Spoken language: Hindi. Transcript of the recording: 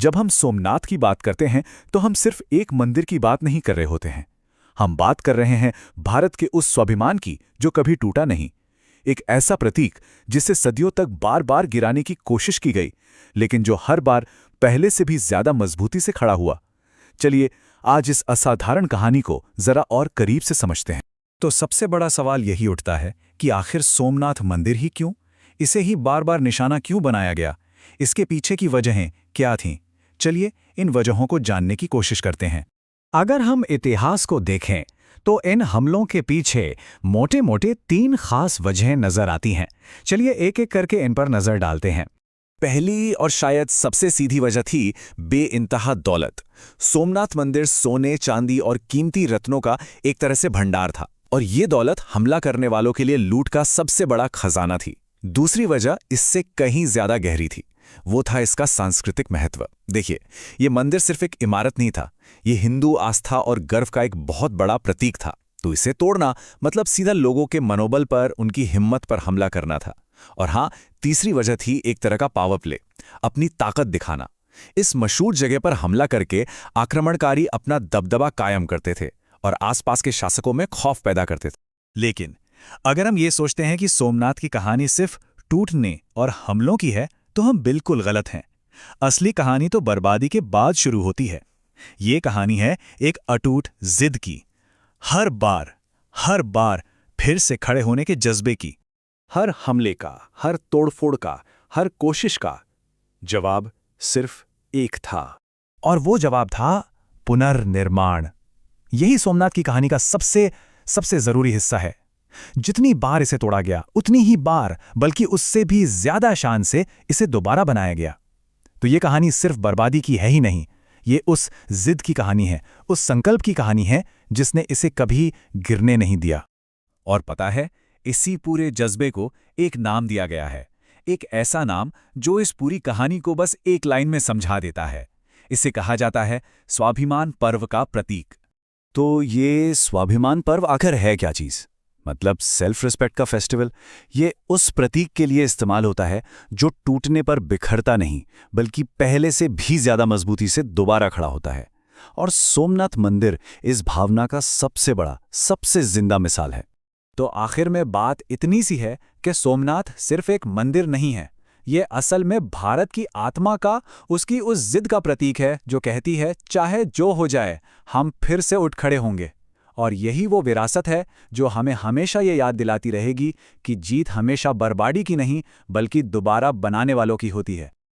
जब हम सोमनाथ की बात करते हैं तो हम सिर्फ एक मंदिर की बात नहीं कर रहे होते हैं। हम बात कर रहे हैं भारत के उस स्वाभिमान की जो कभी टूटा नहीं। एक ऐसा प्रतीक जिसे सदियों तक बार बार गिराने की कोशिश की गई, लेकिन जो हर बार पहले से भी ज्यादा मजबूती से खड़ा हुआ। चलिए आज इस असाधारण कहानी को जरा और करीब से समझते हैं। तो सबसे बड़ा सवाल यही उठता है कि आखिर सोमनाथ मंदिर ही क्यों, इसे ही बार बार निशाना क्यों बनाया गया? इसके पीछे की वजहें क्या थीं? चलिए इन वजहों को जानने की कोशिश करते हैं। अगर हम इतिहास को देखें तो इन हमलों के पीछे मोटे मोटे 3 खास वजहें नजर आती हैं। चलिए एक एक करके इन पर नजर डालते हैं। पहली और शायद सबसे सीधी वजह थी बेइंतहा दौलत। सोमनाथ मंदिर सोने, चांदी और कीमती रत्नों का एक तरह से भंडार था, और ये दौलत हमला करने वालों के लिए लूट का सबसे बड़ा खजाना थी। दूसरी वजह इससे कहीं ज्यादा गहरी थी, वो था इसका सांस्कृतिक महत्व। देखिए, ये मंदिर सिर्फ एक इमारत नहीं था, ये हिंदू आस्था और गर्व का एक बहुत बड़ा प्रतीक था। तो इसे तोड़ना मतलब सीधा लोगों के मनोबल पर, उनकी हिम्मत पर हमला करना था। और हाँ, तीसरी वजह थी एक तरह का पावर प्ले, अपनी ताकत दिखाना। इस मशहूर जगह पर हमला करके आक्रमणकारी अपना दबदबा कायम करते थे और आसपास के शासकों में खौफ पैदा करते थे। लेकिन अगर हम ये सोचते हैं कि सोमनाथ की कहानी सिर्फ टूटने और हमलों की है, तो हम बिल्कुल गलत हैं। असली कहानी तो बर्बादी के बाद शुरू होती है। ये कहानी है एक अटूट जिद की, हर बार फिर से खड़े होने के जज्बे की। हर हमले का, हर तोड़फोड़ का, हर कोशिश का जवाब सिर्फ एक था, और वो जवाब था पुनर्निर्माण। यही सोमनाथ की कहानी का सबसे जरूरी हिस्सा है। जितनी बार इसे तोड़ा गया, उतनी ही बार, बल्कि उससे भी ज्यादा शान से इसे दोबारा बनाया गया। तो ये कहानी सिर्फ बर्बादी की है ही नहीं, ये उस जिद की कहानी है, उस संकल्प की कहानी है जिसने इसे कभी गिरने नहीं दिया। और पता है, इसी पूरे जज्बे को एक नाम दिया गया है, एक ऐसा नाम जो इस पूरी कहानी को बस एक लाइन में समझा देता है। इसे कहा जाता है स्वाभिमान पर्व का प्रतीक। तो ये स्वाभिमान पर्व आखिर है क्या चीज? मतलब सेल्फ रिस्पेक्ट का फेस्टिवल। ये उस प्रतीक के लिए इस्तेमाल होता है जो टूटने पर बिखरता नहीं, बल्कि पहले से भी ज्यादा मजबूती से दोबारा खड़ा होता है। और सोमनाथ मंदिर इस भावना का सबसे बड़ा, सबसे जिंदा मिसाल है। तो आखिर में बात इतनी सी है कि सोमनाथ सिर्फ एक मंदिर नहीं है, ये असल में भारत की आत्मा का, उसकी उस जिद का प्रतीक है जो कहती है चाहे जो हो जाए हम फिर से उठ खड़े होंगे। और यही वो विरासत है जो हमें हमेशा ये याद दिलाती रहेगी कि जीत हमेशा बर्बादी की नहीं, बल्कि दोबारा बनाने वालों की होती है।